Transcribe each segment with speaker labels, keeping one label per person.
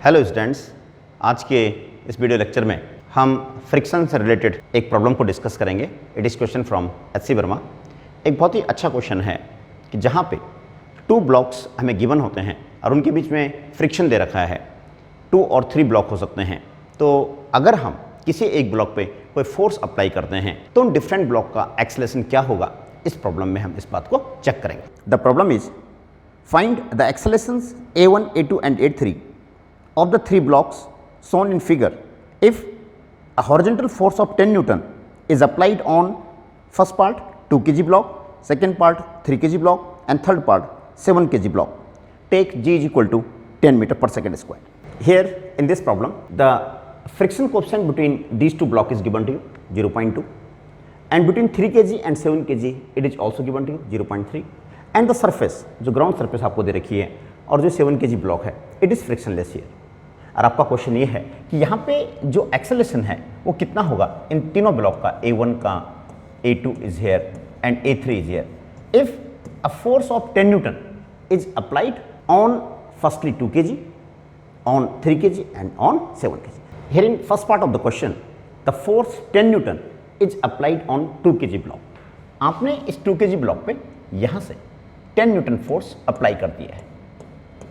Speaker 1: Hello students, आज के इस वीडियो लेक्चर में हम फ्रिक्शन से रिलेटेड एक प्रॉब्लम को डिस्कस करेंगे। It is question from H C. Verma. एक बहुत ही अच्छा क्वेश्चन है कि जहाँ पे टू ब्लॉक्स हमें गिवन होते हैं और उनके बीच में फ्रिक्शन दे रखा है, 2 और 3 ब्लॉक हो सकते हैं। तो अगर हम किसी एक ब्लॉक पे कोई फोर्स अप्लाई करते हैं तो उन डिफरेंट ब्लॉक का एक्सेलरेशन क्या होगा, इस प्रॉब्लम में हम इस बात को चेक करेंगे। The problem is find the accelerations A1, A2 and A3 of the 3 blocks shown in figure if a horizontal force of 10 Newton is applied on first part 2 kg block, second part 3 kg block and third part 7 kg block. Take G is equal to 10 meter per second square. Here in this problem the friction coefficient between these two blocks is given to you 0.2 and between 3 kg and 7 kg it is also given to you 0.3 and the surface जो ground surface आपको दे रखी है और जो 7 kg block है it is frictionless here. और आपका question ये है कि यहाँ पे जो एक्सेलरेशन है वो कितना होगा इन तीनों ब्लॉक का, A1 का, A2 is here and A3 is here. If a force of 10 Newton is applied on firstly 2 kg, on 3 kg and on 7 kg। Here in first part of the question the force 10 Newton is applied on 2 kg block. आपने इस 2 kg block पे यहाँ से 10 Newton force apply कर दिया है।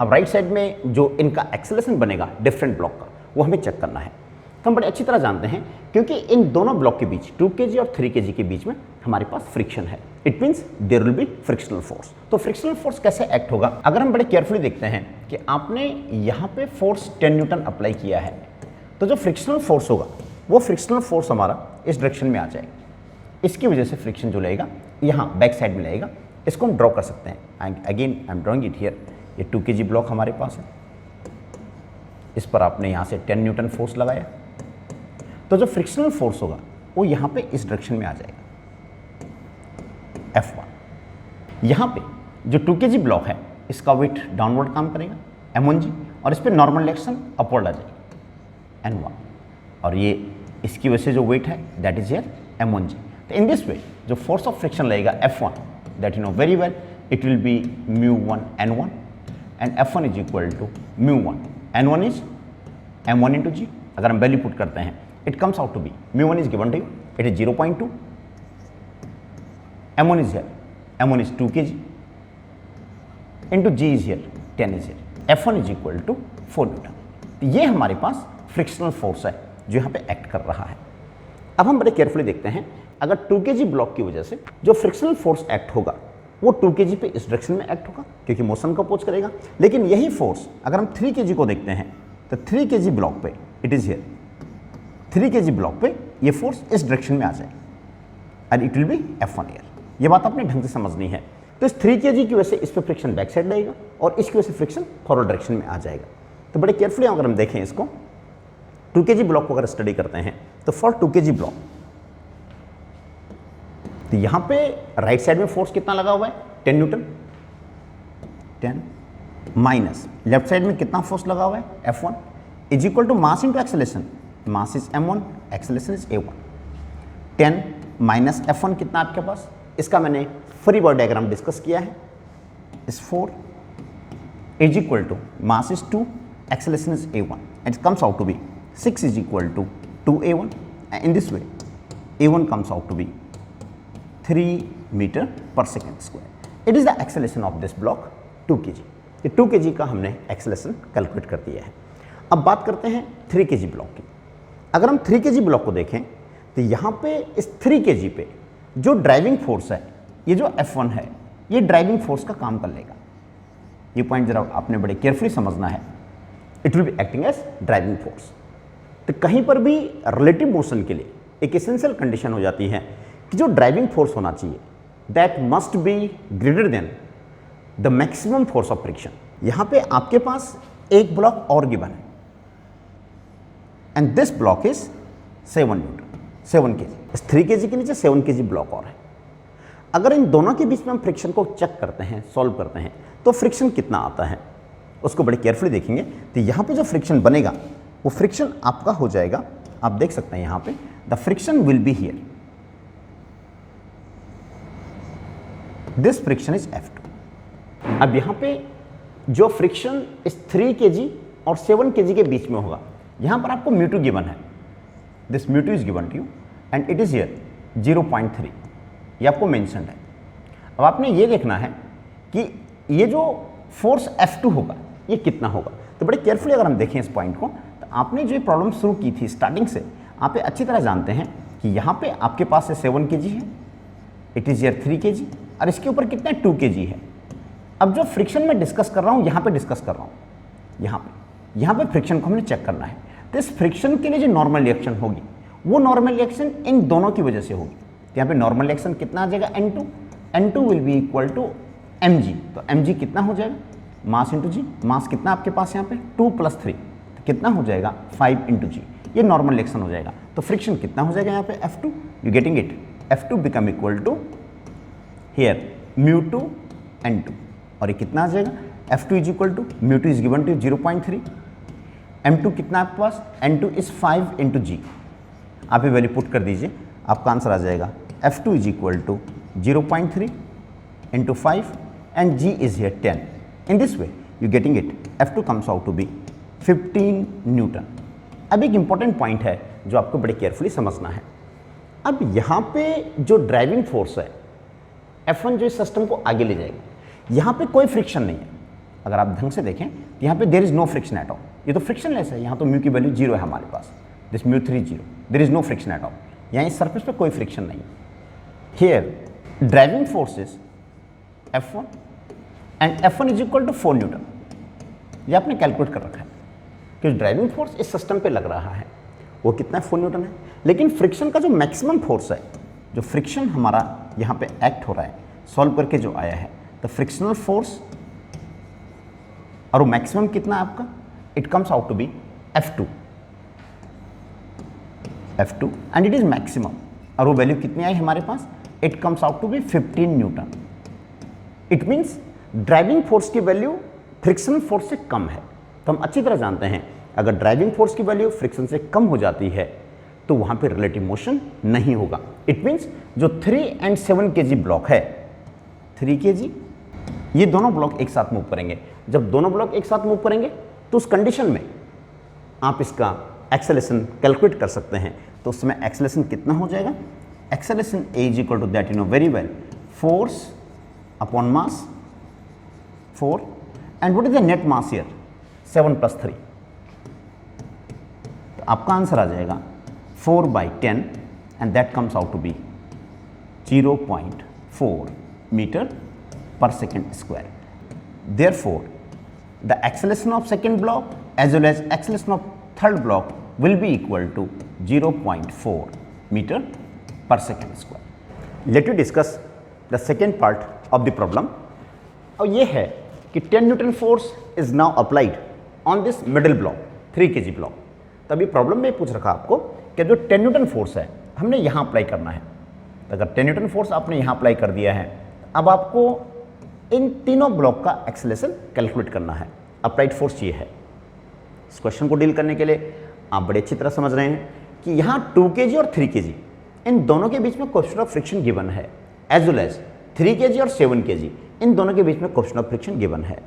Speaker 1: अब right side में जो इनका एक्सेलरेशन बनेगा डिफरेंट ब्लॉक का, वो हमें चेक करना है। तो हम बड़े अच्छी तरह जानते हैं क्योंकि इन दोनों ब्लॉक के बीच 2 kg और 3 kg के बीच में हमारे पास फ्रिक्शन है। It means there will be frictional force. तो फ्रिक्शनल फोर्स कैसे एक्ट होगा, अगर हम बड़े केयरफुली देखते हैं कि आपने यहाँ पे फोर्स 10 न्यूटन अप्लाई किया है तो जो फ्रिक्शनल फोर्स होगा वो फ्रिक्शनल फोर्स हमारा इस डायरेक्शन में आ जाएगा। इसकी वजह से फ्रिक्शन जो लगेगा यहाँ बैक साइड में लगेगा। इसको हम ड्रॉ कर सकते हैं। Again I am drawing it here. ये 2 kg ब्लॉक हमारे पास है, इस पर आपने यहाँ से 10 न्यूटन फोर्स लगाया तो जो फ्रिक्शनल फोर्स होगा वो यहाँ पे इस डायरेक्शन में आ जाएगा F1। यहाँ पे जो 2 kg ब्लॉक है इसका वेट डाउनवर्ड काम करेगा M1G और इस पर नॉर्मल डायरेक्शन अपवर्ड आ जाएगी N1 और ये इसकी वजह से जो वेट है दैट इज हियर M1G। तो इन दिस वे जो फोर्स ऑफ फ्रिक्शन लगेगा F1 that you know very well, it will be μ1 N1 and F1 is equal to μ1 N1 is M1 into G। अगर हम वैल्यू पुट करते हैं it comes out to be μ1 is given to you, it is 0.2, M1 is here, M1 is 2 kg into G is here 10 is here, F1 is equal to 4 Newton. तो ये हमारे पास frictional force है जो यहाँ पे act कर रहा है। अब हम बड़े केयरफुली देखते हैं, अगर 2 kg ब्लॉक की वजह से जो फ्रिक्शनल फोर्स एक्ट होगा वो 2 kg पे इस डायरेक्शन में एक्ट होगा क्योंकि मोशन को अपोज करेगा। लेकिन यही फोर्स अगर हम 3 kg को देखते हैं तो 3 kg ब्लॉक पे it is here, 3 kg block पे ये फोर्स इस डायरेक्शन में आ जाएगा and it will B F1 here. ये बात आपने ढंग से समझनी है। तो इस 3 kg की वजह से इस पे फ्रिक्शन बैक साइड लगेगा और इसकी वजह से फ्रिक्शन फॉरवर्ड डायरेक्शन में आ जाएगा। तो बड़े केयरफुली अगर हम देखें इसको, 2 kg ब्लॉक को अगर स्टडी करते हैं तो फॉर 2 kg ब्लॉक तो यहाँ पे राइट साइड में फोर्स कितना लगा हुआ है 10 न्यूटन, 10 माइनस लेफ्ट साइड में कितना फोर्स लगा हुआ है F1 is equal to mass into acceleration. Mass is M1, acceleration is A1। 10 minus F1 कितना आपके पास, इसका मैंने फ्री बॉडी डायग्राम डिस्कस किया है, is 4 is equal to mass is 2, acceleration is A1 it comes out to be 6 is equal to 2A1 and in this way A1 comes out to be 3 metre per second square. It is the acceleration of this block 2 kg। ये 2 kg का हमने acceleration calculate कर दिया है। अब बात करते हैं 3 kg ब्लॉक की। अगर हम 3 kg ब्लॉक को देखें तो यहाँ पे इस 3 kg पे जो ड्राइविंग फोर्स है, ये जो F1 है, ये ड्राइविंग फोर्स का काम कर लेगा। ये पॉइंट जरा आपने बड़े केयरफुली समझना है। It will be acting as driving force. तो कहीं पर भी रिलेटिव मोशन के लिए एक एसेंशियल कंडीशन हो जाती है कि जो ड्राइविंग फोर्स होना चाहिए that must be greater than the maximum force of friction. यहां पे आपके पास एक ब्लॉक और गिवन है and this block is 7 Newton, 7 kg। इस 3 kg के नीचे 7 kg ब्लॉक और है। अगर इन दोनों के बीच में हम फ्रिक्शन को चेक करते हैं, सॉल्व करते हैं तो फ्रिक्शन कितना आता है उसको बड़े केयरफुली देखेंगे। तो यहाँ पे जो फ्रिक्शन बनेगा वो फ्रिक्शन आपका हो जाएगा, आप देख सकते हैं यहाँ पे the friction will be here, this friction is F2। अब यहाँ पे जो फ्रिक्शन इस 3 kg और 7 kg के बीच में होगा। यहाँ पर आपको म्यू 2 गिवन है, this mu 2 is given to you and it is here 0.3, ये आपको मेंशन्ड है। अब आपने ये देखना है कि ये जो फोर्स F2 होगा ये कितना होगा। तो बड़े केयरफुली अगर हम देखें इस पॉइंट को, तो आपने जो प्रॉब्लम शुरू की थी स्टार्टिंग से, आप अच्छी तरह जानते हैं कि यहाँ पे आपके पास 7 kg है, इट इज हियर 3 kg, और इसके ऊपर कितना 2 kg है। अब जो फ्रिक्शन में डिस्कस कर रहा हूँ, यहाँ पे डिस्कस कर रहा हूँ, यहाँ पे फ्रिक्शन को हमने चेक करना है। तो इस फ्रिक्शन के लिए जो नॉर्मल रिएक्शन होगी वो नॉर्मल रिएक्शन इन दोनों की वजह से होगी। तो यहाँ पे नॉर्मल रिएक्शन कितना आ जाएगा, N2 will be equal to mg। तो mg कितना हो जाएगा, मास इंटू जी। मास कितना आपके पास यहाँ पे 2 + 3, तो कितना हो जाएगा 5 × g, ये नॉर्मल रिएक्शन हो जाएगा। तो फ्रिक्शन कितना हो जाएगा यहाँ पे F2, you getting it, F2 become equal to here μ2 N2, और ये कितना आ जाएगा F2 is equal to μ2 is given to 0.3, M2 कितना आपके पास, N2 इज 5 × g। आप ये वैल्यू पुट कर दीजिए, आपका आंसर आ जाएगा F2 is equal to 0.3 × 5 and g is here 10। In this way you getting it, F2 comes out to be 15 newton. अब एक इंपॉर्टेंट पॉइंट है जो आपको बड़े केयरफुली समझना है। अब यहाँ पे जो ड्राइविंग फोर्स है F1 जो इस सिस्टम को आगे ले जाएगा, यहाँ पे कोई फ्रिक्शन नहीं है। अगर आप ढंग से देखें तो यहाँ पे there is no friction at all, ये तो फ्रिक्शनलेस है। यहाँ तो म्यू की वैल्यू 0 है हमारे पास, this μ3 0, there is no friction at all, यहाँ इस सरफेस पे कोई फ्रिक्शन नहीं है। Here driving force is F1 and F1 is equal to 4 newton, ये आपने कैलकुलेट कर रखा है कि ड्राइविंग फोर्स इस सिस्टम पे लग रहा है वो कितना 4 न्यूटन है। लेकिन फ्रिक्शन का जो मैक्सिमम फोर्स है, जो फ्रिक्शन हमारा यहाँ पे एक्ट हो रहा है, सॉल्व करके जो आया है, द फ्रिक्शनल फोर्स, और वो मैक्सिमम कितना है आपका, it comes out to be F2 and it is maximum, और वो वैल्यू कितनी आई हमारे पास, it comes out to be 15 newton. It means driving force की वैल्यू फ्रिक्शन फोर्स से कम है। तो हम अच्छी तरह जानते हैं अगर ड्राइविंग फोर्स की वैल्यू फ्रिक्शन से कम हो जाती है तो वहां पे रिलेटिव मोशन नहीं होगा। इट मीन्स जो 3 and 7 kg ब्लॉक है, 3 kg, ये दोनों ब्लॉक एक साथ मूव करेंगे। जब दोनों ब्लॉक एक साथ मूव करेंगे तो उस कंडीशन में आप इसका एक्सेलरेशन कैलकुलेट कर सकते हैं। तो उस समय एक्सेलरेशन कितना हो जाएगा, acceleration A is equal to that you know very well, force upon mass 4, and what is the net mass here 7 + 3। तो आपका आंसर आ जाएगा 4/10 and that comes out to be 0.4 metre per second square. Therefore, the acceleration of second block as well as acceleration of third block will be equal to 0.4 meter per second square. Let me discuss the second part of the problem. और ये है कि 10 Newton force is now applied on this middle block, 3 kg block. तो अभी problem में पूछ रखा आपको कि जो 10 Newton force है हमने यहाँ अप्लाई करना है। तो अगर 10 Newton force आपने यहाँ अप्लाई कर दिया है, अब आपको इन तीनों ब्लॉक का एक्सेलरेशन कैलकुलेट करना है। अप्लाइड फोर्स ये है। इस क्वेश्चन को डील करने के लिए आप बड़े अच्छी तरह समझ रहे हैं कि यहाँ 2 kg और 3 kg इन दोनों के बीच में कोएफिशिएंट ऑफ फ्रिक्शन गिवन है, एज वेल एज 3 kg और 7 kg इन दोनों के बीच में कोएफिशिएंट ऑफ फ्रिक्शन गिवन है।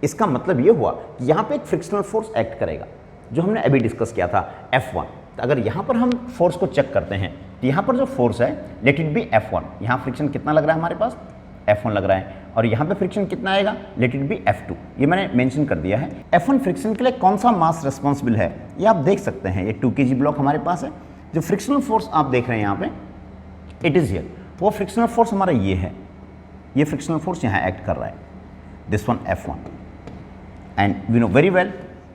Speaker 1: इसका मतलब ये हुआ कि यहाँ पे एक फ्रिक्शनल फोर्स एक्ट करेगा जो हमने अभी डिस्कस किया था F1। तो अगर यहाँ पर हम फोर्स को चेक करते हैं तो यहाँ पर जो फोर्स है लेट इट बी F1, यहाँ फ्रिक्शन कितना लग रहा है हमारे पास, F1 लग रहा है, और यहाँ पे फ्रिक्शन कितना आएगा, लेट इट बी F2, ये मैंने मेंशन कर दिया है। F1 फ्रिक्शन के लिए कौन सा मास रिस्पॉन्सिबल है ये आप देख सकते हैं। ये 2 kg ब्लॉक हमारे पास है। जो फ्रिक्शनल फोर्स आप देख रहे हैं यहाँ पे, इट इज हियर, वो फ्रिक्शनल फोर्स हमारा ये है, ये फ्रिक्शनल फोर्स यहाँ एक्ट कर रहा है, this one F1, and we know very well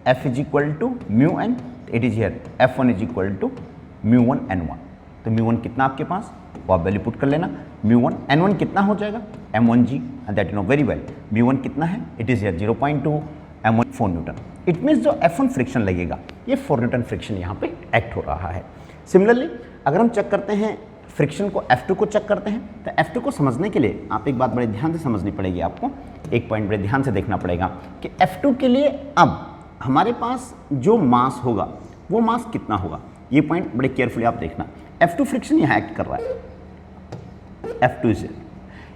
Speaker 1: F is equal to μn, it is here F1 is equal to μ1 n1। तो μ1 कितना आपके पास, वो आप वैल्यू पुट कर लेना। μ1 n1 कितना हो जाएगा, m1g, and that you know very well μ1 कितना है, it is here 0.2, m1 4 newton. It means जो F1 फ्रिक्शन लगेगा ये 4 न्यूटन फ्रिक्शन यहाँ पे एक्ट हो रहा है। सिमिलरली अगर हम चेक करते हैं फ्रिक्शन को, F2 को चेक करते हैं, तो F2 को समझने के लिए आप एक बात बड़े ध्यान से समझनी पड़ेगी, आपको एक पॉइंट बड़े ध्यान से देखना पड़ेगा कि F2 के लिए अब हमारे पास जो मास होगा वो मास कितना होगा, ये पॉइंट बड़े केयरफुली आप देखना। F2 फ्रिक्शन यहाँ एक्ट कर रहा है, F2 इज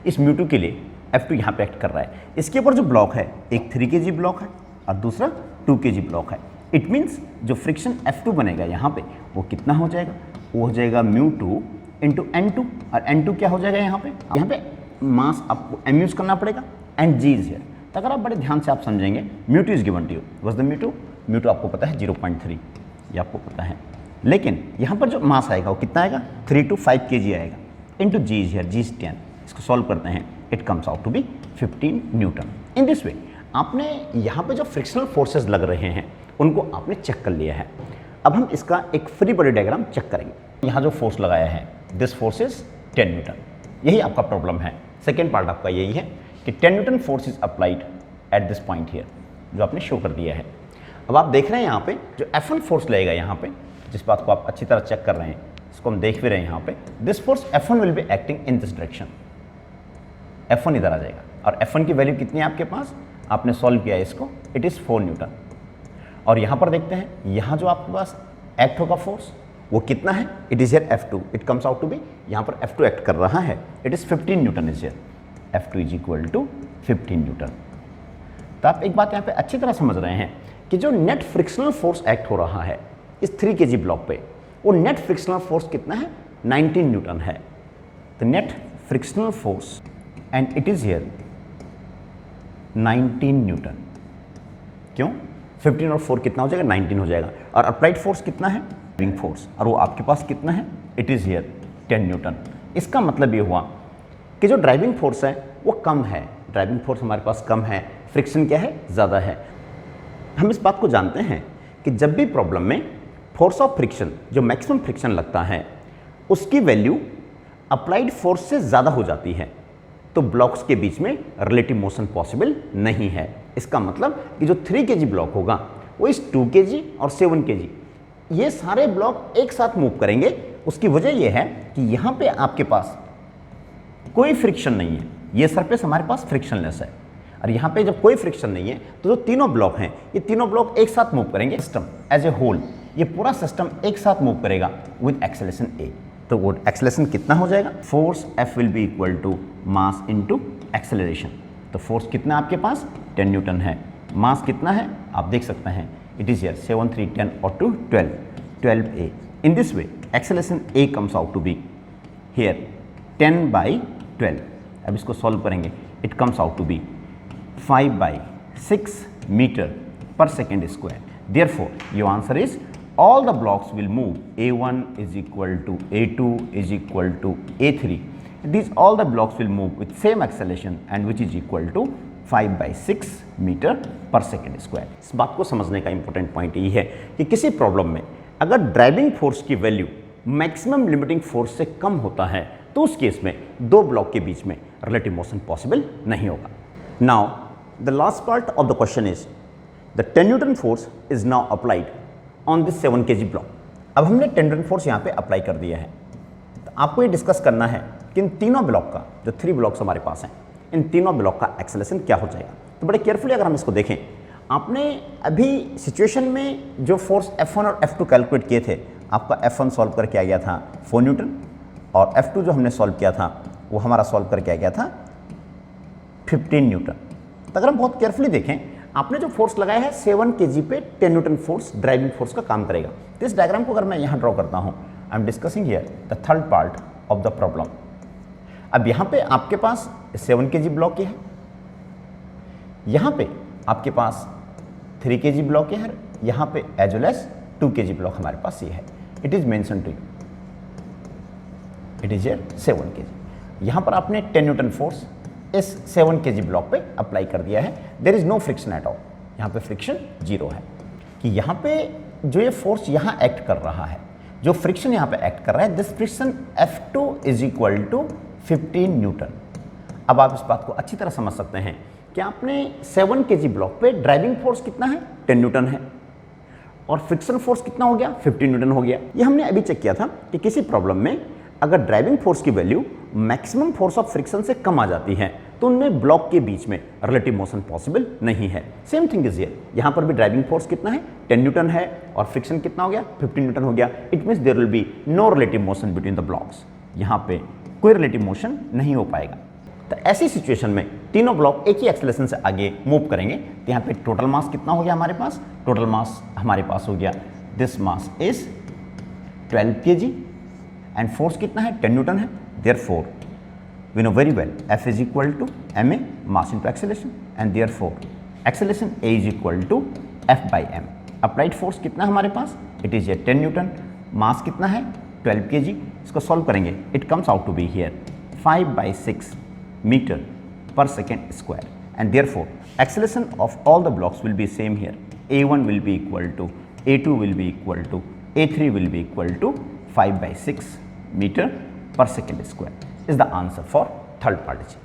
Speaker 1: इस μ2 के लिए F2 यहाँ पे एक्ट कर रहा है। इसके ऊपर जो ब्लॉक है एक 3 kg ब्लॉक है और दूसरा 2 kg ब्लॉक है। इट मीन्स जो फ्रिक्शन F2 बनेगा यहाँ पे वो कितना हो जाएगा, वो हो जाएगा μ2 इंटू N2, और N2 क्या हो जाएगा यहाँ पे मास आपको m यूज करना पड़ेगा एंड g इज हियर। तो अगर आप बड़े ध्यान से आप समझेंगे μ2 is given to you, was the μ2 आपको पता है 0.3, ये आपको पता है, लेकिन यहाँ पर जो मास आएगा वो कितना आएगा 3 to 5 kg आएगा into g is here, g is 10। इसको सॉल्व करते हैं, it comes out to be 15 newton. In this way आपने यहाँ पे जो फ्रिक्शनल फोर्सेस लग रहे हैं उनको आपने चेक कर लिया है। अब हम इसका एक फ्री बॉडी डायग्राम चेक करेंगे। यहाँ जो फोर्स लगाया है दिस फोर्स इज 10 न्यूटन, यही आपका प्रॉब्लम है। सेकेंड पार्ट आपका यही है कि 10 Newton force is applied at this point here, जो आपने शो कर दिया है। अब आप देख रहे हैं यहाँ पे जो F1 फोर्स लगेगा यहाँ पे, जिस बात को आप अच्छी तरह चेक कर रहे हैं, इसको हम देख भी रहे हैं यहाँ पे, this force F1 will be acting in this direction. F1 इधर आ जाएगा और F1 की वैल्यू कितनी है आपके पास, आपने सॉल्व किया है इसको, इट इज़ 4 न्यूटन। और यहाँ पर देखते हैं यहाँ जो आपके पास एक्ट होगा फोर्स वो कितना है, it is here F2, it comes out to be, यहाँ पर F2 एक्ट कर रहा है, it is 15 newton is here, F2 is equal to 15 newton. तो आप एक बात यहाँ पे अच्छी तरह समझ रहे हैं कि जो नेट फ्रिक्शनल फोर्स एक्ट हो रहा है इस 3 kg ब्लॉक पे, वो नेट फ्रिक्शनल फोर्स कितना है 19 न्यूटन है। तो net frictional force and it is here 19 Newton. क्यों, 15 और 4 कितना हो जाएगा 19 हो जाएगा। और अप्लाइड फोर्स कितना है ड्राइविंग फोर्स, और वो आपके पास कितना है, इट इज हियर 10 न्यूटन। इसका मतलब ये हुआ कि जो ड्राइविंग फोर्स है वो कम है, ड्राइविंग फोर्स हमारे पास कम है, फ्रिक्शन क्या है ज़्यादा है। हम इस बात को जानते हैं कि जब भी प्रॉब्लम में फोर्स ऑफ फ्रिक्शन, जो मैक्सिमम फ्रिक्शन लगता है, उसकी वैल्यू अप्लाइड फोर्स से ज़्यादा हो जाती है तो ब्लॉक्स के बीच में रिलेटिव मोशन पॉसिबल नहीं है। इसका मतलब कि जो 3 kg ब्लॉक होगा वो इस 2 kg और 7 kg ये सारे ब्लॉक एक साथ मूव करेंगे। उसकी वजह यह है कि यहाँ पे आपके पास कोई फ्रिक्शन नहीं है, ये सरफेस हमारे पास फ्रिक्शनलेस है, और यहाँ पे जब कोई फ्रिक्शन नहीं है तो जो तीनों ब्लॉक हैं ये तीनों ब्लॉक एक साथ मूव करेंगे। सिस्टम एज ए होल, ये पूरा सिस्टम एक साथ मूव करेगा विद एक्सेलरेशन a। तो वो एक्सेलरेशन कितना हो जाएगा, force F will be equal to mass into acceleration. तो फोर्स कितना आपके पास 10 न्यूटन है, मास कितना है आप देख सकते हैं, इट इज हियर 7 3 10 और 2 12a। In this way acceleration a comes out to be here 10/12। अब इसको सॉल्व करेंगे, it comes out to be 5/6 metre per second square. Therefore, your answer is all the blocks will move. A1 is equal to A2 is equal to A3. These all the blocks will move with same acceleration and which is equal to 5/6 metre per second square. इस बात को समझने का important point ये है कि किसी problem में अगर ड्राइविंग फोर्स की वैल्यू मैक्सिमम लिमिटिंग फोर्स से कम होता है तो उस केस में दो ब्लॉक के बीच में रिलेटिव मोशन पॉसिबल नहीं होगा। Now the last part of the question is the 10 Newton force is now applied on this 7 kg block. अब हमने 10 न्यूटन फोर्स यहाँ पे अप्लाई कर दिया है, तो आपको ये डिस्कस करना है कि इन तीनों ब्लॉक का, जो 3 ब्लॉक्स हमारे पास हैं, इन तीनों ब्लॉक का एक्सेलरेशन क्या हो जाएगा। तो बड़े केयरफुली अगर हम इसको देखें, आपने अभी सिचुएशन में जो फोर्स F1 और F2 कैलकुलेट किए थे, आपका F1 सॉल्व करके आ गया था 4 न्यूटन और F2 जो हमने सॉल्व किया था वो हमारा सॉल्व करके आ गया था 15 न्यूटन। तो अगर हम बहुत केयरफुली देखें, आपने जो फोर्स लगाया है 7 kg पे 10 न्यूटन फोर्स ड्राइविंग फोर्स का काम करेगा। तो इस डायग्राम को अगर मैं यहाँ ड्रॉ करता हूँ, I am discussing here the third part of the problem. अब यहाँ पे आपके पास 7 kg ब्लॉक है, यहाँ पे आपके पास 3 kg ब्लॉक है, यहाँ पे as well as 2 kg block हमारे पास ये है। It is mention to you, it is here 7 kg। यहाँ पर आपने 10 न्यूटन फोर्स इस 7 kg ब्लॉक पे अप्लाई कर दिया है। There is no friction at all, यहाँ पे फ्रिक्शन 0 है। कि यहाँ पे जो ये फोर्स यहाँ एक्ट कर रहा है, जो फ्रिक्शन यहाँ पे एक्ट कर रहा है, this friction F2 is equal to 15 newton. अब आप इस बात को अच्छी तरह समझ सकते हैं कि आपने 7 kg ब्लॉक पे ड्राइविंग फोर्स कितना है 10 न्यूटन है और फ्रिक्शन फोर्स कितना हो गया 15 न्यूटन हो गया। ये हमने अभी चेक किया था कि किसी प्रॉब्लम में अगर ड्राइविंग फोर्स की value maximum force of friction से कम आ जाती है तो उनमें ब्लॉक के बीच में रिलेटिव मोशन पॉसिबल नहीं है। सेम थिंग इज हियर, यहाँ पर भी ड्राइविंग फोर्स कितना है 10 न्यूटन है और फ्रिक्शन कितना हो गया 15 न्यूटन हो गया। It means there will be no relative motion between the blocks, यहाँ पे कोई रिलेटिव मोशन नहीं हो पाएगा। तो ऐसी सिचुएशन में तीनों ब्लॉक एक ही एक्सेलरेशन से आगे मूव करेंगे। तो यहाँ पे टोटल मास कितना हो गया हमारे पास? टोटल मास हमारे पास हो गया, this mass is 12 kg and force कितना है? 10 न्यूटन है। Therefore we know very well F is equal to ma mass into acceleration and therefore acceleration A is equal to F by m। Applied force कितना है हमारे पास? It is 10 newton. Mass कितना है? 12 kg। इसको solve करेंगे, it comes out to be here 5/6 metre per second square and therefore acceleration of all the blocks will be same here. A1 will be equal to, A2 will be equal to, A3 will be equal to 5/6 meter per second square is the answer for third part.